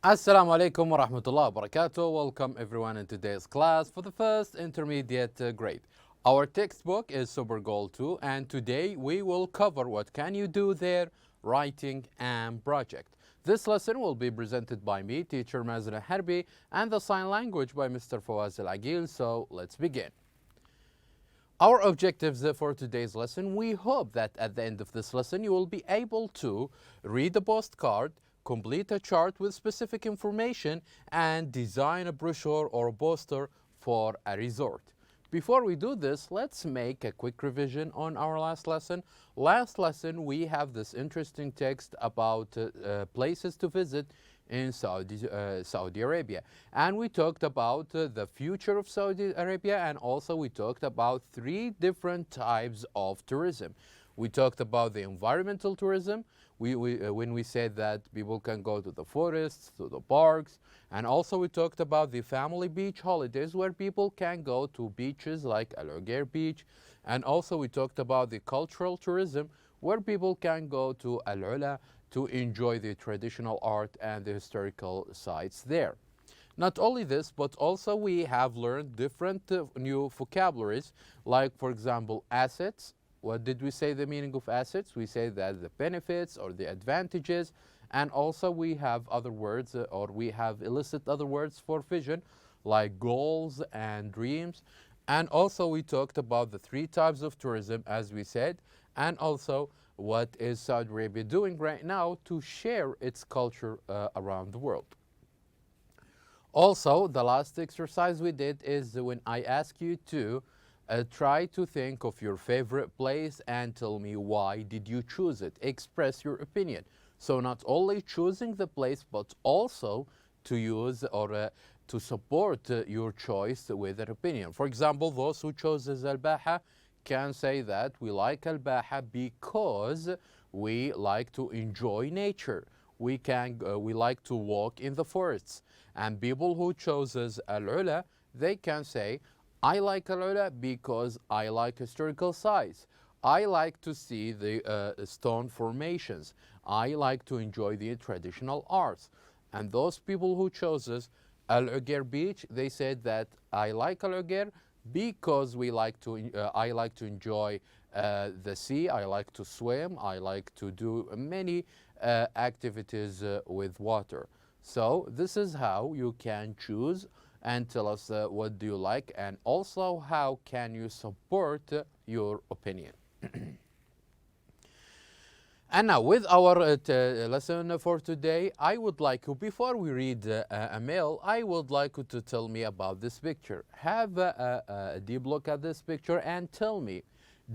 Assalamu alaikum wa rahmatullahi wa barakatuh. Welcome everyone in today's class for the first intermediate grade. Our textbook is Super Goal 2 and today we will cover what can you do there, writing and project. This lesson will be presented by me, teacher Mazna Harbi, and the sign language by Mr. Fawaz Al-Agil. So let's begin. Our objectives for today's lesson, we hope that at the end of this lesson you will be able to read the postcard, complete a chart with specific information, and design a brochure or a poster for a resort. Before we do this, let's make a quick revision on our last lesson. Last lesson, we have this interesting text about places to visit in Saudi Arabia. And we talked about the future of Saudi Arabia, and also we talked about three different types of tourism. We talked about the environmental tourism, when we said that people can go to the forests, to the parks, and also we talked about the family beach holidays where people can go to beaches like Al Ugair Beach, and also we talked about the cultural tourism where people can go to Al Ula to enjoy the traditional art and the historical sites there. Not only this, but also we have learned different new vocabularies, like for example assets. What did we say the meaning of assets? We say that the benefits or the advantages, and also we have other words or we have illicit other words for vision like goals and dreams. And also we talked about the three types of tourism as we said, and also what is Saudi Arabia doing right now to share its culture around the world. Also, the last exercise we did is when I ask you to try to think of your favorite place and tell me why did you choose it. Express your opinion. So not only choosing the place, but also to use or to support your choice with an opinion. For example, those who chose Al-Baha can say that we like Al-Baha because we like to enjoy nature. We like to walk in the forests. And people who chose Al-Ula, they can say, I like Al Ula because I like historical sites. I like to see the stone formations. I like to enjoy the traditional arts. And those people who chose Al Ugair Beach, they said that I like Al Ugair because I like to enjoy the sea. I like to swim. I like to do many activities with water. So this is how you can choose and tell us what do you like, and also how can you support your opinion. And now with our lesson for today, I would like you, before we read a mail, I would like you to tell me about this picture. Have a deep look at this picture and tell me,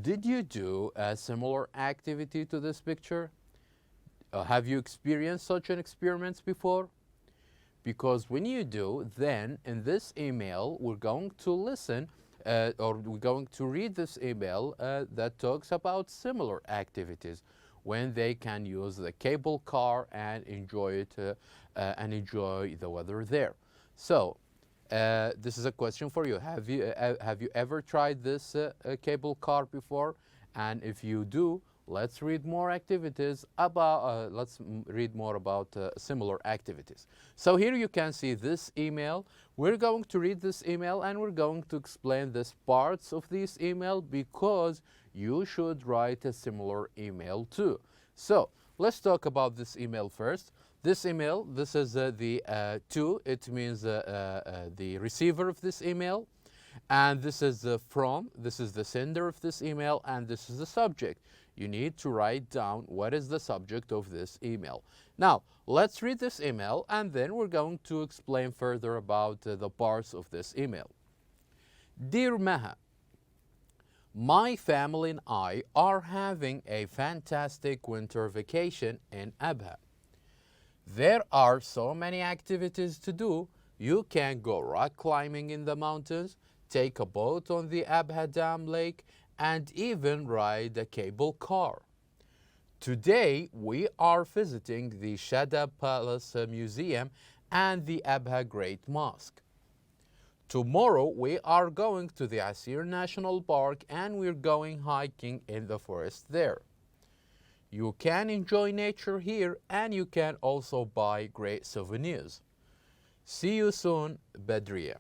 did you do a similar activity to this picture? Have you experienced such an experiment before? Because when you do, then in this email, we're going to listen or we're going to read this email that talks about similar activities when they can use the cable car and enjoy it and enjoy the weather there. So this is a question for you. Have you ever tried this cable car before? And if you do, let's read more activities about, let's read more about similar activities. So here you can see this email. We're going to read this email and we're going to explain these parts of this email because you should write a similar email too. So let's talk about this email first. This email, this is the to, it means the receiver of this email. And this is from, this is the sender of this email, and this is the subject. You need to write down what is the subject of this email. Now, let's read this email and then we're going to explain further about the parts of this email. Dear Maha, my family and I are having a fantastic winter vacation in Abha. There are so many activities to do. You can go rock climbing in the mountains, take a boat on the Abha Dam Lake, and even ride a cable car. Today, we are visiting the Shada Palace Museum and the Abha Great Mosque. Tomorrow, we are going to the Asir National Park and we're going hiking in the forest there. You can enjoy nature here, and you can also buy great souvenirs. See you soon, Badriya.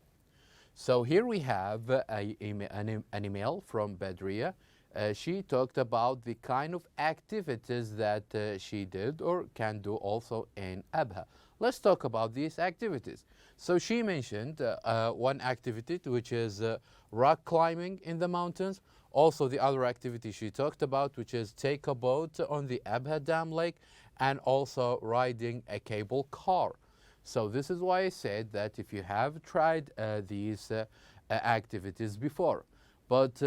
So here we have an email from Badriya. She talked about the kind of activities that she did or can do also in Abha. Let's talk about these activities. So she mentioned one activity, which is rock climbing in the mountains. Also the other activity she talked about, which is take a boat on the Abha Dam Lake, and also riding a cable car. So this is why I said that if you have tried these activities before. But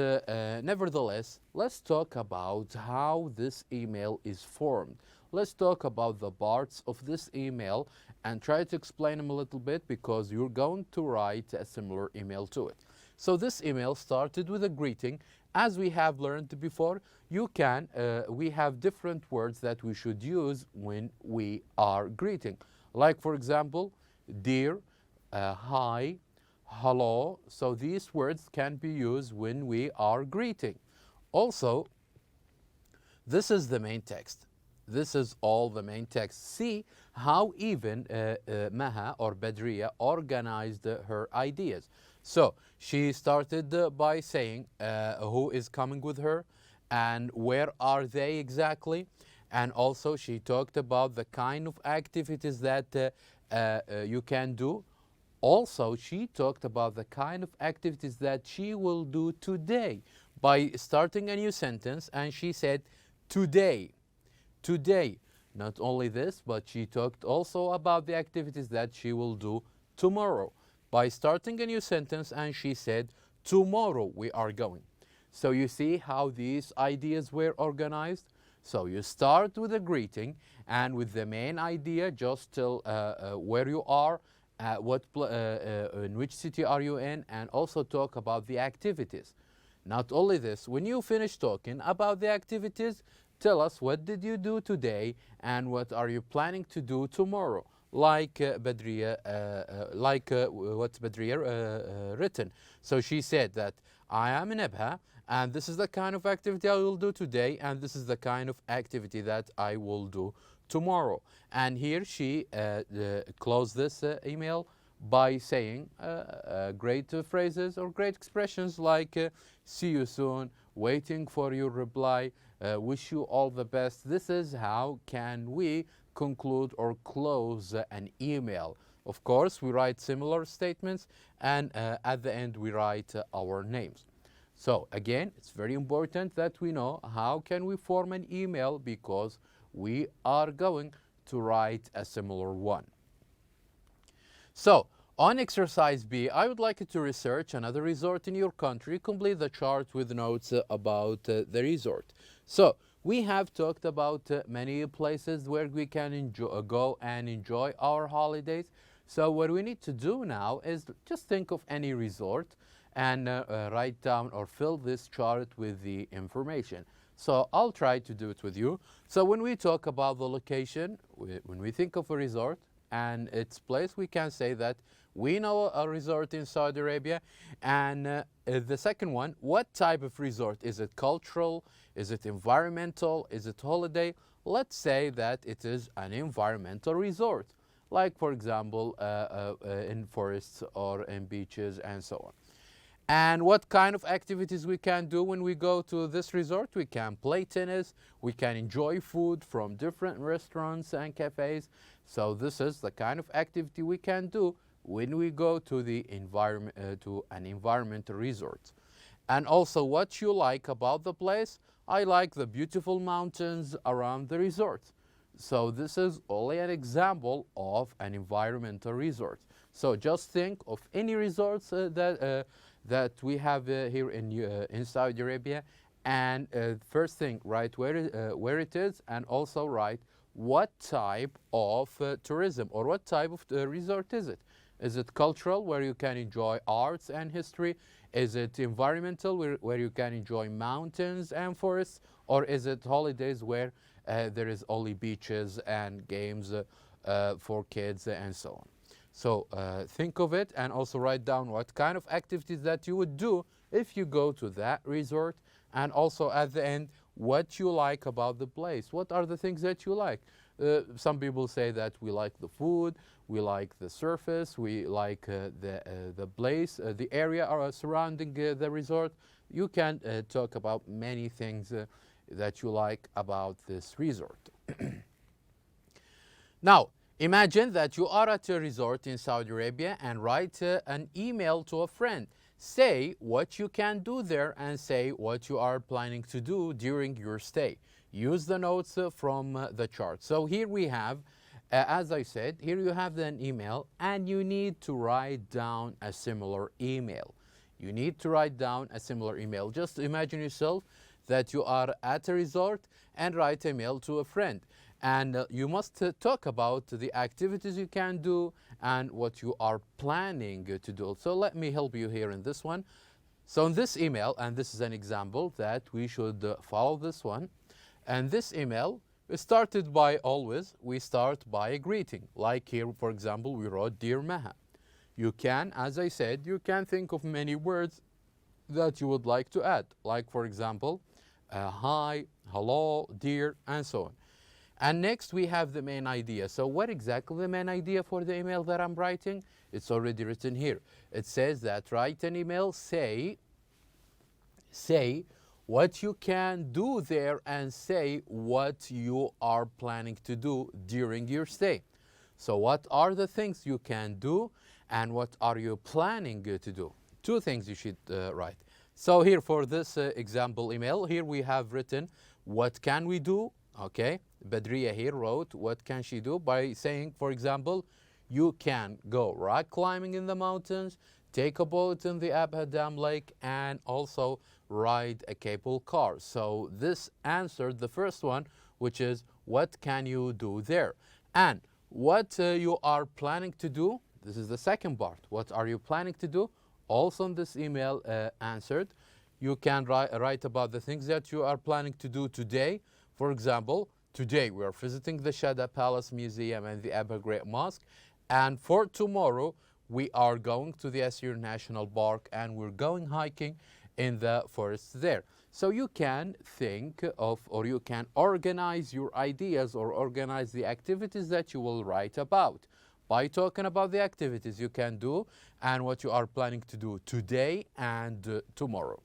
nevertheless, let's talk about how this email is formed. Let's talk about the parts of this email and try to explain them a little bit, because you're going to write a similar email to it. So this email started with a greeting. As we have learned before, we have different words that we should use when we are greeting. Like, for example, dear, hi, hello. So these words can be used when we are greeting. Also, this is the main text. This is all the main text. See how even Maha or Badriya organized her ideas. So she started by saying who is coming with her and where are they exactly. And also she talked about the kind of activities that you can do. Also, she talked about the kind of activities that she will do today by starting a new sentence, and she said today. Today. Not only this, but she talked also about the activities that she will do tomorrow by starting a new sentence, and she said tomorrow we are going. So you see how these ideas were organized. So you start with a greeting and with the main idea, just tell where you are, in which city are you in, and also talk about the activities. Not only this, when you finish talking about the activities, tell us what did you do today and what are you planning to do tomorrow, like Badriya, what's Badriya written. So she said that I am in Abha, and this is the kind of activity I will do today, and this is the kind of activity that I will do tomorrow. And here she closed this email by saying great phrases or great expressions like see you soon, waiting for your reply, wish you all the best. This is how can we conclude or close an email. Of course, we write similar statements, and at the end we write our names. So again, it's very important that we know how can we form an email, because we are going to write a similar one. So on exercise B, I would like you to research another resort in your country. Complete the chart with notes about the resort. So we have talked about many places where we can go and enjoy our holidays. So what we need to do now is just think of any resort and write down or fill this chart with the information. So I'll try to do it with you. So when we talk about the location, when we think of a resort and its place, we can say that we know a resort in Saudi Arabia. And the second one, what type of resort? Is it cultural? Is it environmental? Is it holiday? Let's say that it is an environmental resort, like for example in forests or in beaches and so on. And what kind of activities we can do when we go to this resort? We can play tennis, we can enjoy food from different restaurants and cafes. So this is the kind of activity we can do when we go to the to an environmental resort. And also what you like about the place? I like the beautiful mountains around the resort. So this is only an example of an environmental resort. So just think of any resorts that we have here in Saudi Arabia, and first thing, write where it is, and also write what type of tourism or what type of resort is it. Is it cultural, where you can enjoy arts and history? Is it environmental, where you can enjoy mountains and forests? Or is it holidays, where there is only beaches and games for kids and so on? So think of it and also write down what kind of activities that you would do if you go to that resort. And also at the end, what you like about the place. What are the things that you like? Some people say that we like the food, we like the surface, we like the place, the area surrounding the resort. You can talk about many things that you like about this resort. Now, imagine that you are at a resort in Saudi Arabia and write an email to a friend. Say what you can do there and say what you are planning to do during your stay. Use the notes from the chart. So here we have, as I said, here you have an email and you need to write down a similar email. You need to write down a similar email. Just imagine yourself that you are at a resort and write a mail to a friend. And you must talk about the activities you can do and what you are planning to do. So let me help you here in this one. So in this email, and this is an example that we should follow this one. And this email is started by always, we start by a greeting. Like here, for example, we wrote, Dear Maha. You can, as I said, you can think of many words that you would like to add. Like, for example, hi, hello, dear, and so on. And next we have the main idea. So what exactly the main idea for the email that I'm writing? It's already written here. It says that write an email, say what you can do there and say what you are planning to do during your stay. So what are the things you can do and what are you planning to do? Two things you should write. So here for this example email, here we have written what can we do? Okay, Badriya here wrote what can she do by saying, for example, you can go rock climbing in the mountains, take a boat in the Abha Dam Lake, and also ride a cable car. So this answered the first one, which is what can you do there? And what you are planning to do, this is the second part. What are you planning to do? Also in this email answered. You can write about the things that you are planning to do today. For example, today we are visiting the Shada Palace Museum and the Abha Great Mosque. And for tomorrow, we are going to the Asir National Park and we're going hiking in the forest there. So you can think of, or you can organize your ideas or organize the activities that you will write about by talking about the activities you can do and what you are planning to do today and tomorrow.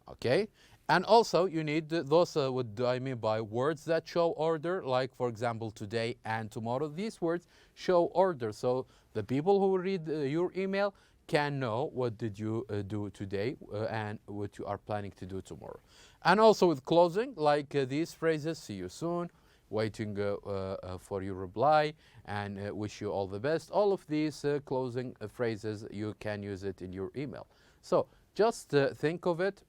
Okay? And also you need those, what do I mean by words that show order, like for example today and tomorrow. These words show order, so the people who read your email can know what did you do today and what you are planning to do tomorrow. And also with closing, like these phrases, see you soon, waiting for your reply, and wish you all the best. All of these closing phrases, you can use it in your email. So just think of it.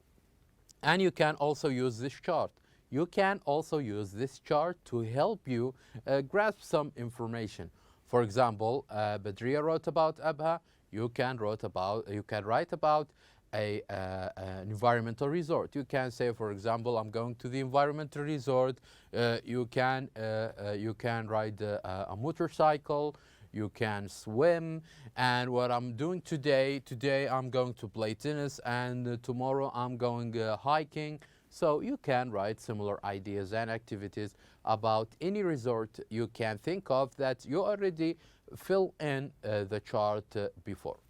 And you can also use this chart. You can also use this chart to help you grasp some information. For example, Badriya wrote about Abha. You can write about an environmental resort. You can say, for example, I'm going to the environmental resort. You can ride a motorcycle. You can swim, and what I'm doing today I'm going to play tennis, and tomorrow I'm going hiking. So you can write similar ideas and activities about any resort you can think of that you already fill in the chart before.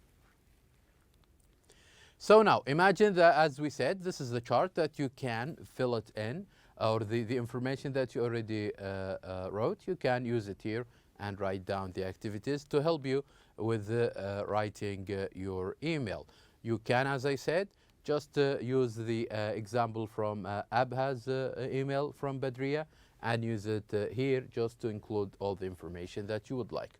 So now imagine that, as we said, this is the chart that you can fill it in, or the information that you already wrote, you can use it here and write down the activities to help you with writing your email. You can, as I said, just use the example from Abha's email from Badriya and use it here just to include all the information that you would like.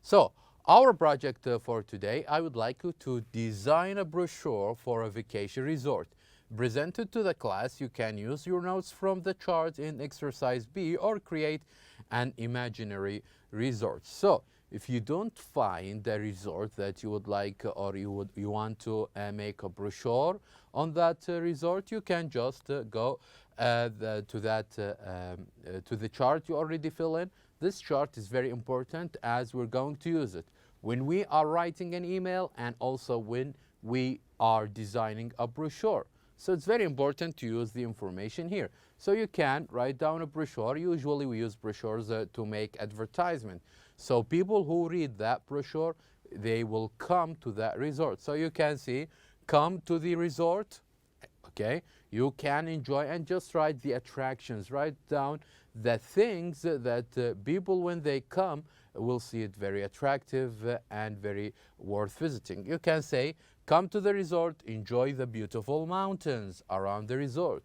So our project for today, I would like you to design a brochure for a vacation resort. Present it to the class. You can use your notes from the chart in exercise B or create an imaginary resort. So if you don't find a resort that you would like, or you want to make a brochure on that resort, you can just go to the chart you already fill in. This chart is very important as we're going to use it when we are writing an email and also when we are designing a brochure. So it's very important to use the information here. So you can write down a brochure. Usually we use brochures to make advertisement. So people who read that brochure, they will come to that resort. So you can see, come to the resort, okay? You can enjoy, and just write the attractions. Write down the things that people, when they come, will see it very attractive and very worth visiting. You can say, come to the resort, enjoy the beautiful mountains around the resort.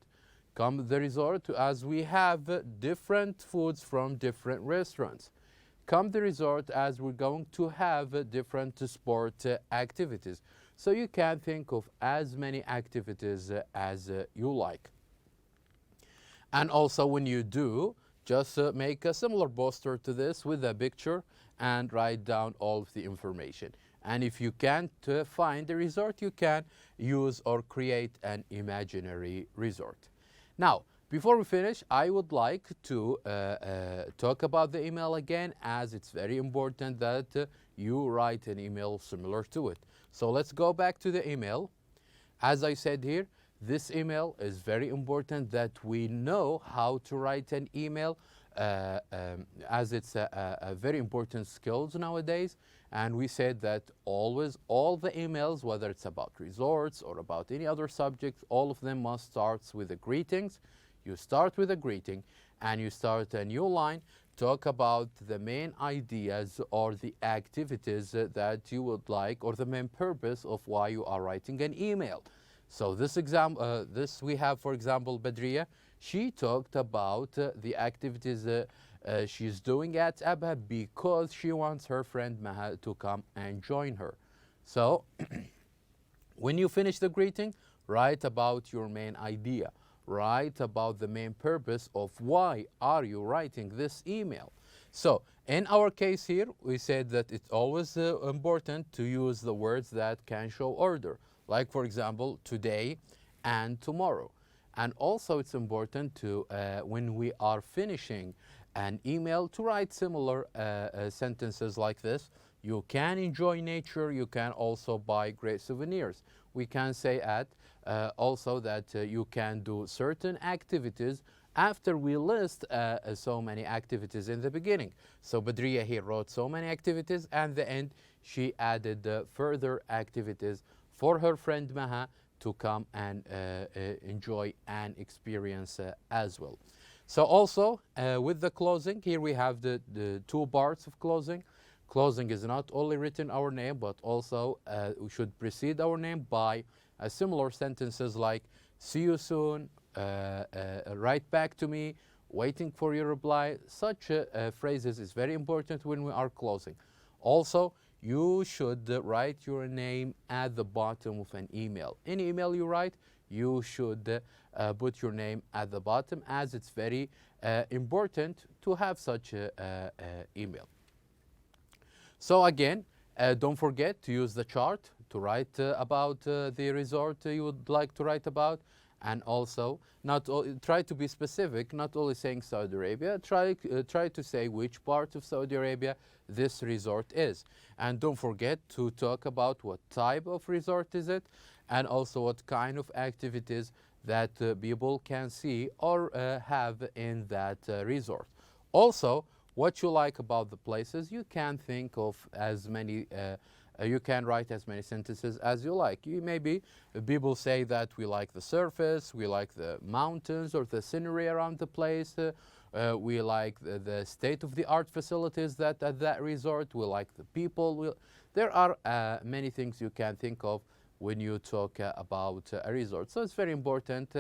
Come to the resort as we have different foods from different restaurants. Come to the resort as we're going to have different sport activities. So you can think of as many activities as you like. And also when you do, just make a similar poster to this with a picture and write down all of the information. And if you can't find the resort, you can use or create an imaginary resort. Now, before we finish, I would like to talk about the email again, as it's very important that you write an email similar to it. So let's go back to the email. As I said here, this email is very important that we know how to write an email, as it's a very important skills nowadays. And we said that always all the emails, whether it's about resorts or about any other subject, all of them must start with the greetings. You start with a greeting and you start a new line, talk about the main ideas or the activities that you would like, or the main purpose of why you are writing an email. So this we have, for example, Badriya. She talked about the activities she's doing at Abha because she wants her friend Maha to come and join her. So when you finish the greeting, write about your main idea. Write about the main purpose of why are you writing this email. So in our case here, we said that it's always important to use the words that can show order. Like, for example, today and tomorrow. And also it's important to, when we are finishing an email, to write similar sentences like this. You can enjoy nature, you can also buy great souvenirs. We can say also that you can do certain activities after we list so many activities in the beginning. So Badriya here wrote so many activities, and at the end she added further activities for her friend Maha to come and enjoy and experience as well. So also with the closing, here we have the two parts of closing. Closing is not only written our name, but also we should precede our name by similar sentences like see you soon, write back to me, waiting for your reply. Such phrases is very important when we are closing. Also, you should write your name at the bottom of an email. Any email you write, you should put your name at the bottom, as it's very important to have such an email. So again, don't forget to use the chart to write about the resort you would like to write about. And also, try to be specific, not only saying Saudi Arabia, try to say which part of Saudi Arabia this resort is. And don't forget to talk about what type of resort is it, and also what kind of activities that people can see or have in that resort. Also, what you like about the places, you can think of as many you can write as many sentences as you like. Maybe people say that we like the surface, we like the mountains or the scenery around the place, we like the state-of-the-art facilities that at that resort, we like the people. There are many things you can think of when you talk about a resort. So it's very important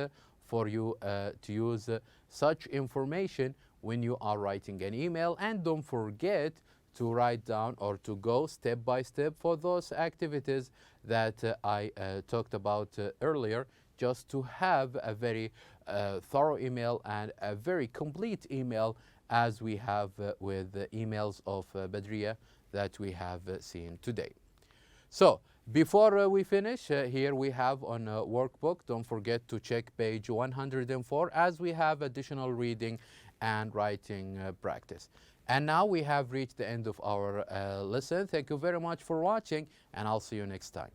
for you to use such information when you are writing an email. And don't forget to write down or to go step by step for those activities that I talked about earlier, just to have a very thorough email and a very complete email, as we have with the emails of Badriya that we have seen today. So before we finish, here we have on a workbook, don't forget to check page 104, as we have additional reading and writing practice. And now we have reached the end of our lesson. Thank you very much for watching, and I'll see you next time.